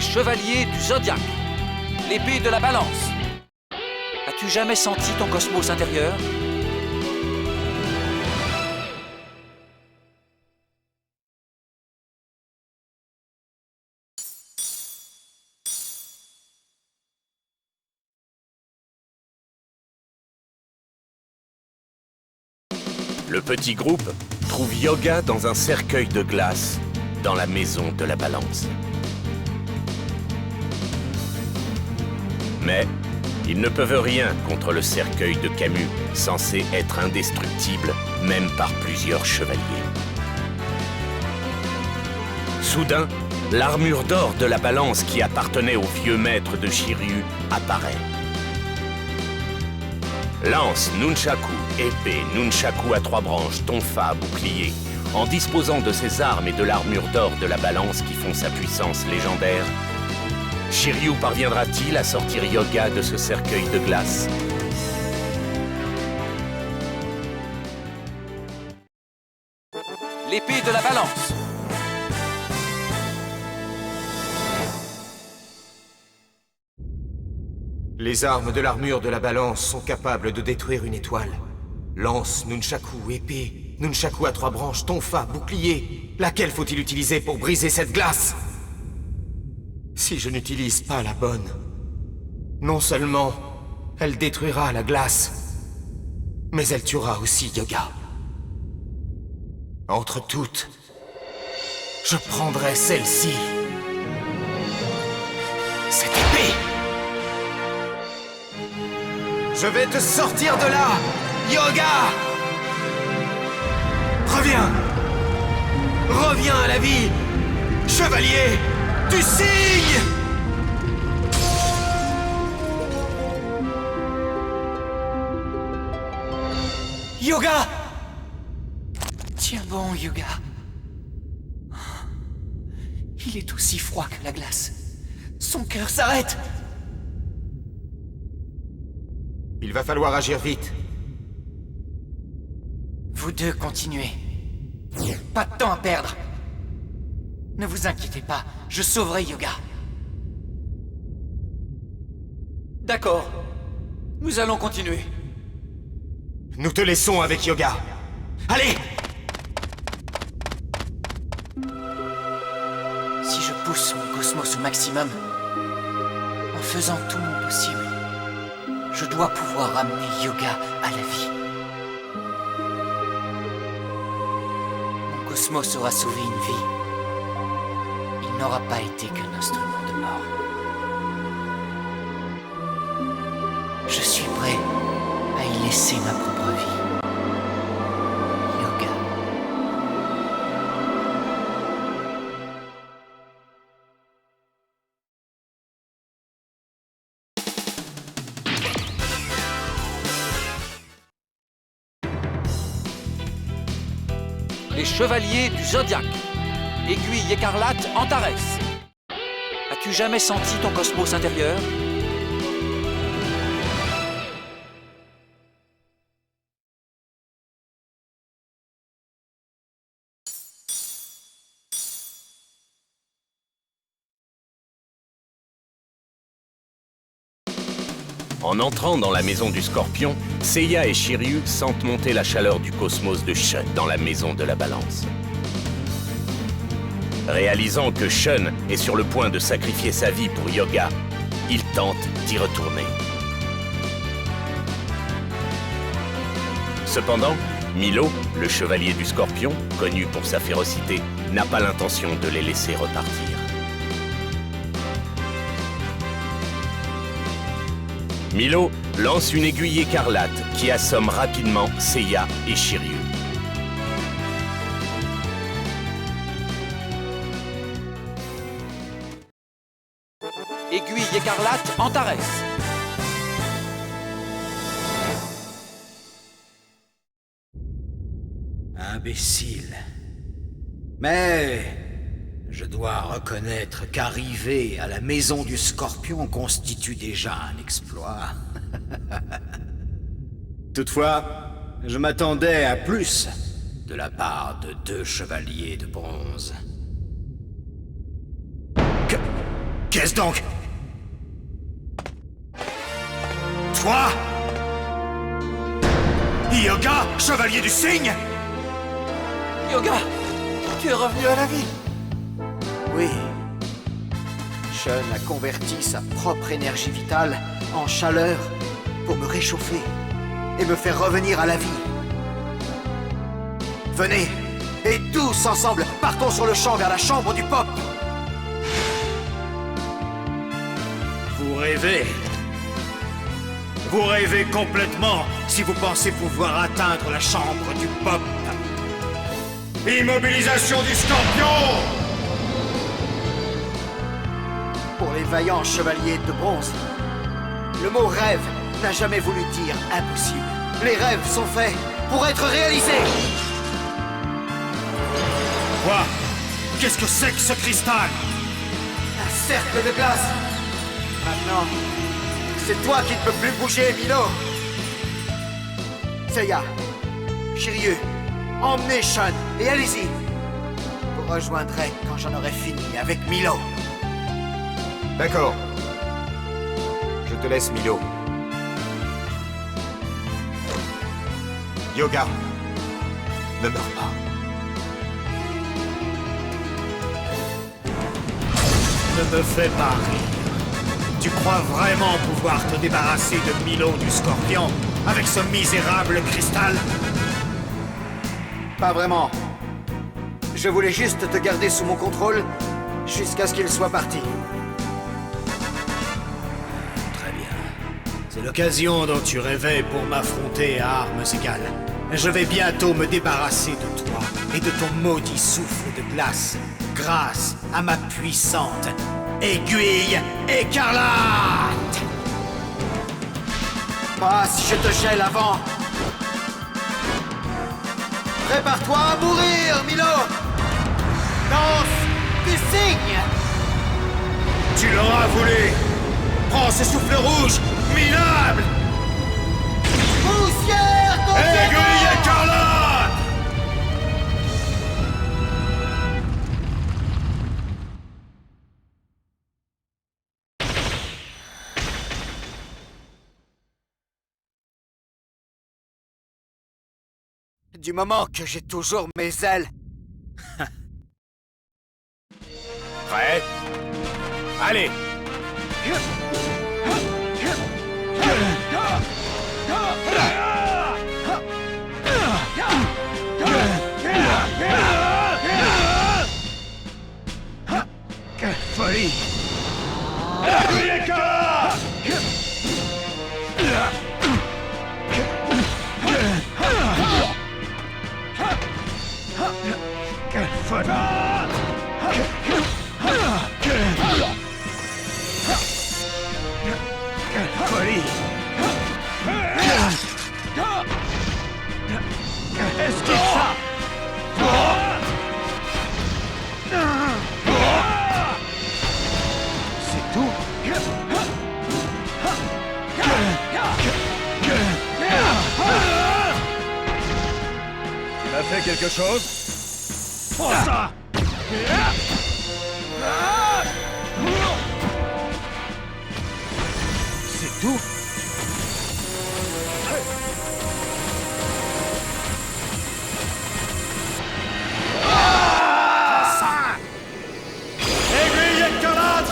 chevaliers du Zodiaque, l'épée de la balance. As-tu jamais senti ton cosmos intérieur? Le petit groupe trouve Yoga dans un cercueil de glace, dans la maison de la balance. Mais ils ne peuvent rien contre le cercueil de Camus, censé être indestructible, même par plusieurs chevaliers. Soudain, l'armure d'or de la balance qui appartenait au vieux maître de Shiryu apparaît. Lance, nunchaku, épée, nunchaku à 3 branches, tonfa, bouclier. En disposant de ses armes et de l'armure d'or de la balance qui font sa puissance légendaire, Shiryu parviendra-t-il à sortir Yoga de ce cercueil de glace? L'épée de la balance. Les armes de l'armure de la balance sont capables de détruire une étoile. Lance, nunchaku, épée, nunchaku à 3 branches, tonfa, bouclier. Laquelle faut-il utiliser pour briser cette glace? Si je n'utilise pas la bonne, non seulement elle détruira la glace, mais elle tuera aussi Yoga. Entre toutes, je prendrai celle-ci. Cette épée! Je vais te sortir de là, Yoga! Reviens! Reviens à la vie! Chevalier du cygne! Yoga! Tiens bon, Yoga. Il est aussi froid que la glace. Son cœur s'arrête. Il va falloir agir vite. Vous deux continuez. Pas de temps à perdre. Ne vous inquiétez pas, je sauverai Yoga. D'accord. Nous allons continuer. Nous te laissons avec Yoga. Allez! Si je pousse mon cosmos au maximum, en faisant tout mon possible, je dois pouvoir ramener Yoga à la vie. Mon cosmos aura sauvé une vie. Il n'aura pas été qu'un instrument de mort. Je suis prêt à y laisser ma propre vie. Yoga. Les chevaliers du Zodiaque. Aiguille écarlate Antares. As-tu jamais senti ton cosmos intérieur? En entrant dans la maison du Scorpion, Seiya et Shiryu sentent monter la chaleur du cosmos de Shun dans la maison de la balance. Réalisant que Shun est sur le point de sacrifier sa vie pour Yoga, ils tentent d'y retourner. Cependant, Milo, le chevalier du Scorpion, connu pour sa férocité, n'a pas l'intention de les laisser repartir. Milo lance une aiguille écarlate qui assomme rapidement Seiya et Shiryu. Aiguille écarlate Antares. Imbécile. Mais je dois reconnaître qu'arriver à la maison du Scorpion constitue déjà un exploit. Toutefois, je m'attendais à plus de la part de 2 chevaliers de bronze. Qu'est-ce donc? Toi? Yoga, chevalier du cygne? Yoga, tu es revenu à la vie. Oui. Shun a converti sa propre énergie vitale en chaleur pour me réchauffer et me faire revenir à la vie. Venez, et tous ensemble, partons sur le champ vers la chambre du pop. Vous rêvez. Vous rêvez complètement si vous pensez pouvoir atteindre la chambre du pop. Immobilisation du scorpion! Pour les vaillants chevaliers de bronze, le mot rêve n'a jamais voulu dire impossible. Les rêves sont faits pour être réalisés. Quoi? Qu'est-ce que c'est que ce cristal? Un cercle de glace. Maintenant, c'est toi qui ne peux plus bouger, Milo. Seiya, Shiryu, emmenez Shun et allez-y. Vous rejoindrez quand j'en aurai fini avec Milo. D'accord. Je te laisse, Milo. Yoga, ne meurs pas. Ne me fais pas rire. Tu crois vraiment pouvoir te débarrasser de Milo du scorpion avec ce misérable cristal? Pas vraiment. Je voulais juste te garder sous mon contrôle jusqu'à ce qu'il soit parti. Très bien. C'est l'occasion dont tu rêvais pour m'affronter à armes égales. Je vais bientôt me débarrasser de toi et de ton maudit souffle de glace grâce à ma puissante aiguille écarlate! Passe, je te gèle avant. Prépare-toi à mourir, Milo. Danse du cygne. Tu l'auras voulu! Prends ce souffle rouge, minable! Poussière Aiguille écarlate! Du moment que j'ai toujours mes ailes. Prêt? Allez! Quelle folie! Quelle folie! Quelle folie! Esquive ça! C'est tout? Tu as fait quelque chose? Prends ça! C'est tout? Aiguille écarlate!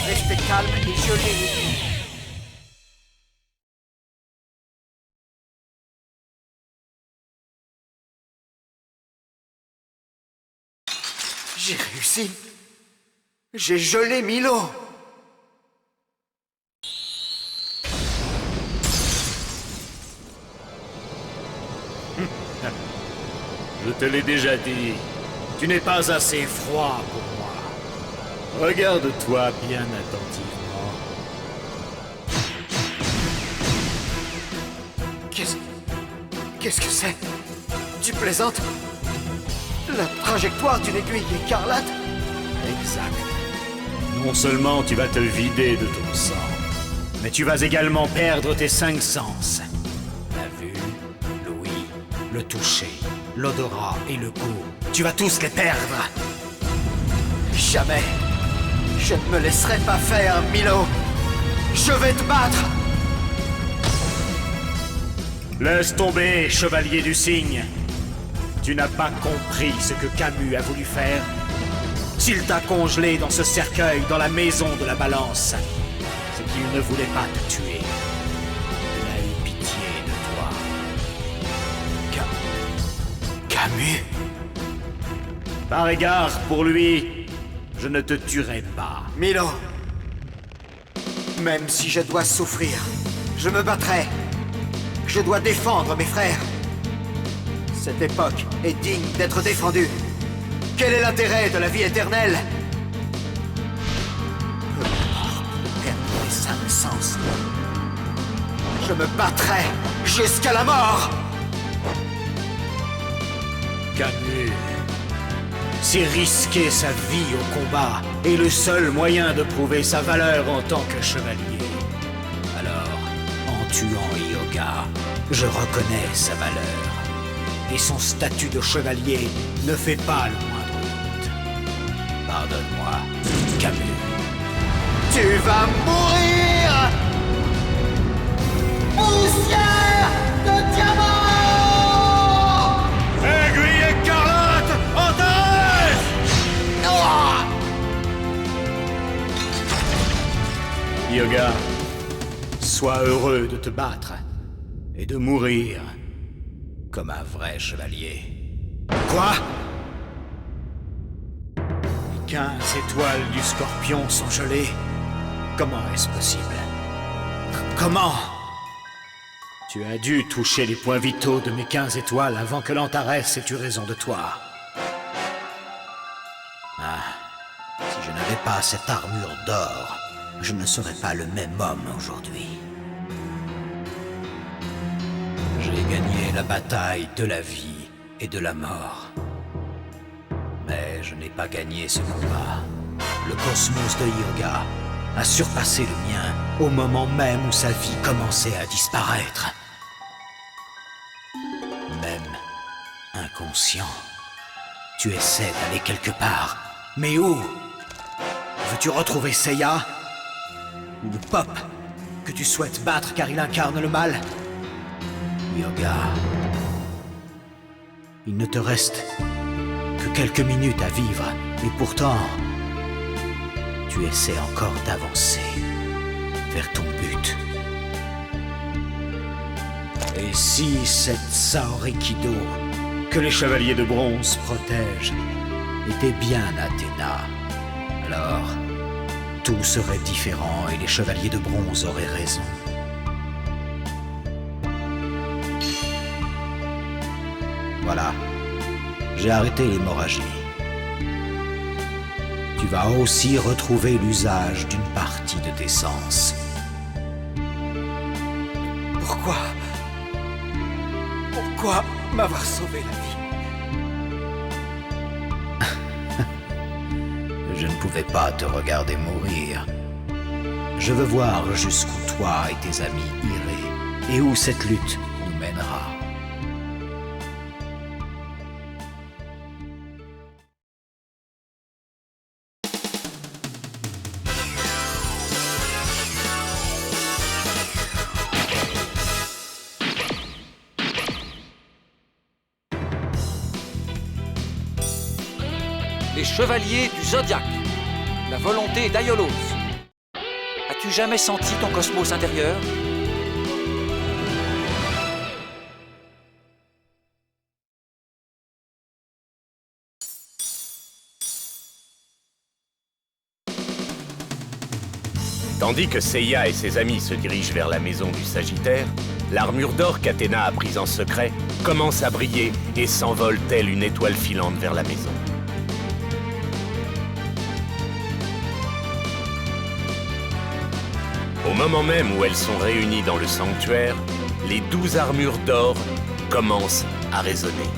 Restez calme et gelez. J'ai réussi. J'ai gelé Milo. Je te l'ai déjà dit. Tu n'es pas assez froid pour moi. Regarde-toi bien attentivement. Qu'est-ce que c'est? Tu plaisantes? La trajectoire d'une aiguille écarlate? Exact. Non seulement tu vas te vider de ton sang, mais tu vas également perdre tes 5 sens. La vue, l'ouïe, le toucher, l'odorat et le goût. Tu vas tous les perdre. Jamais. Je ne me laisserai pas faire, Milo. Je vais te battre. Laisse tomber, chevalier du cygne. Tu n'as pas compris ce que Camus a voulu faire. S'il t'a congelé dans ce cercueil dans la maison de la balance, c'est qu'il ne voulait pas te tuer. Il a eu pitié de toi. Camus? Par égard pour lui, je ne te tuerai pas. Milo. Même si je dois souffrir, je me battrai. Je dois défendre mes frères. Cette époque est digne d'être défendue. Quel est l'intérêt de la vie éternelle? Perdre les 5 sens. Je me battrai jusqu'à la mort. Camus, si risquer sa vie au combat est le seul moyen de prouver sa valeur en tant que chevalier, alors, en tuant Hyuga, je reconnais sa valeur. Et son statut de chevalier ne fait pas le moindre doute. Pardonne-moi, Camus. Tu vas mourir! Poussière de diamant! Aiguille écarlate, Antares! Hyuga, sois heureux de te battre et de mourir comme un vrai chevalier. Quoi? Les 15 étoiles du Scorpion sont gelées. Comment est-ce possible? Comment? Tu as dû toucher les points vitaux de mes 15 étoiles avant que l'Antares ait eu raison de toi. Ah, si je n'avais pas cette armure d'or, je ne serais pas le même homme aujourd'hui. J'ai gagné la bataille de la vie et de la mort. Mais je n'ai pas gagné ce combat. Le cosmos de Hyuga a surpassé le mien au moment même où sa vie commençait à disparaître. Même inconscient, tu essaies d'aller quelque part. Mais où? Veux-tu retrouver Seiya? Ou le Pop que tu souhaites battre car il incarne le mal? Hyuga, il ne te reste que quelques minutes à vivre, et pourtant, tu essaies encore d'avancer vers ton but. Et si cette Saorikido que les chevaliers de bronze protègent était bien Athéna, alors tout serait différent et les chevaliers de bronze auraient raison. Voilà, j'ai arrêté l'hémorragie. Tu vas aussi retrouver l'usage d'une partie de tes sens. Pourquoi m'avoir sauvé la vie? Je ne pouvais pas te regarder mourir. Je veux voir jusqu'où toi et tes amis irez, et où cette lutte nous mènera. Les chevaliers du Zodiaque. La volonté d'Aiolos. As-tu jamais senti ton cosmos intérieur? Tandis que Seiya et ses amis se dirigent vers la maison du Sagittaire, l'armure d'or qu'Athéna a prise en secret commence à briller et s'envole telle une étoile filante vers la maison. Au moment même où elles sont réunies dans le sanctuaire, les 12 armures d'or commencent à résonner.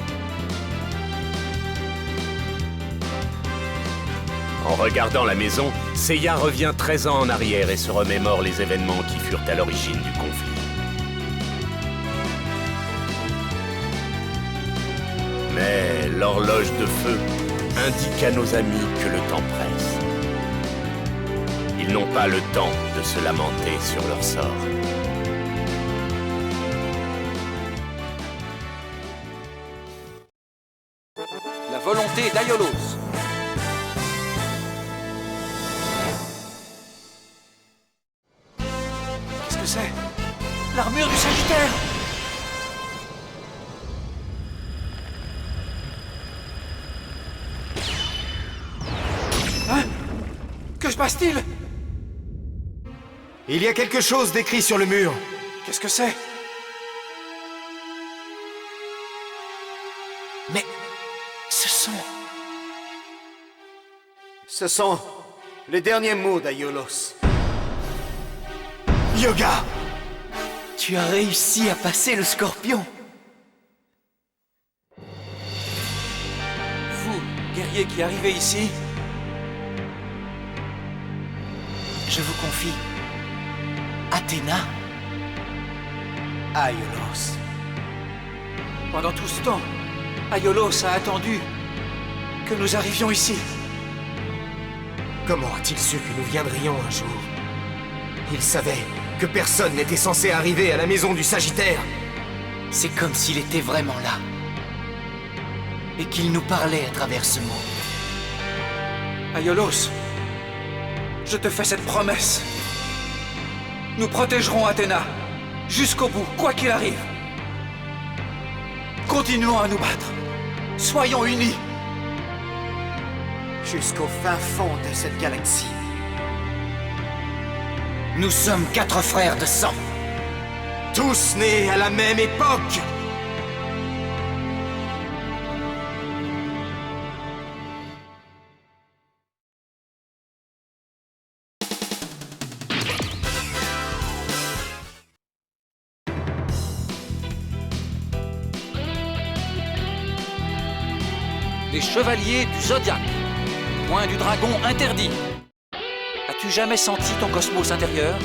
En regardant la maison, Seiya revient 13 ans en arrière et se remémore les événements qui furent à l'origine du conflit. Mais l'horloge de feu indique à nos amis que le temps presse. Ils n'ont pas le temps de se lamenter sur leur sort. La volonté d'Aiolos. Qu'est-ce que c'est? L'armure du Sagittaire! Hein? Que se passe-t-il? Il y a quelque chose d'écrit sur le mur. Qu'est-ce que c'est? Mais ce sont... Ce sont les derniers mots d'Aiolos. Yoga! Tu as réussi à passer le scorpion. Vous, guerrier qui arrivez ici, Je vous confie Athéna. Aiolos. pendant tout ce temps, Aiolos a attendu que nous arrivions ici. Comment a-t-il su que nous viendrions un jour? Il savait que personne n'était censé arriver à la maison du Sagittaire. C'est comme s'il était vraiment là. Et qu'il nous parlait à travers ce monde. Aiolos, je te fais cette promesse. Nous protégerons Athéna jusqu'au bout, quoi qu'il arrive. Continuons à nous battre. Soyons unis. Jusqu'au fin fond de cette galaxie. Nous sommes 4 frères de sang. Tous nés à la même époque. Les chevaliers du Zodiaque. Point du dragon interdit. As-tu jamais senti ton cosmos intérieur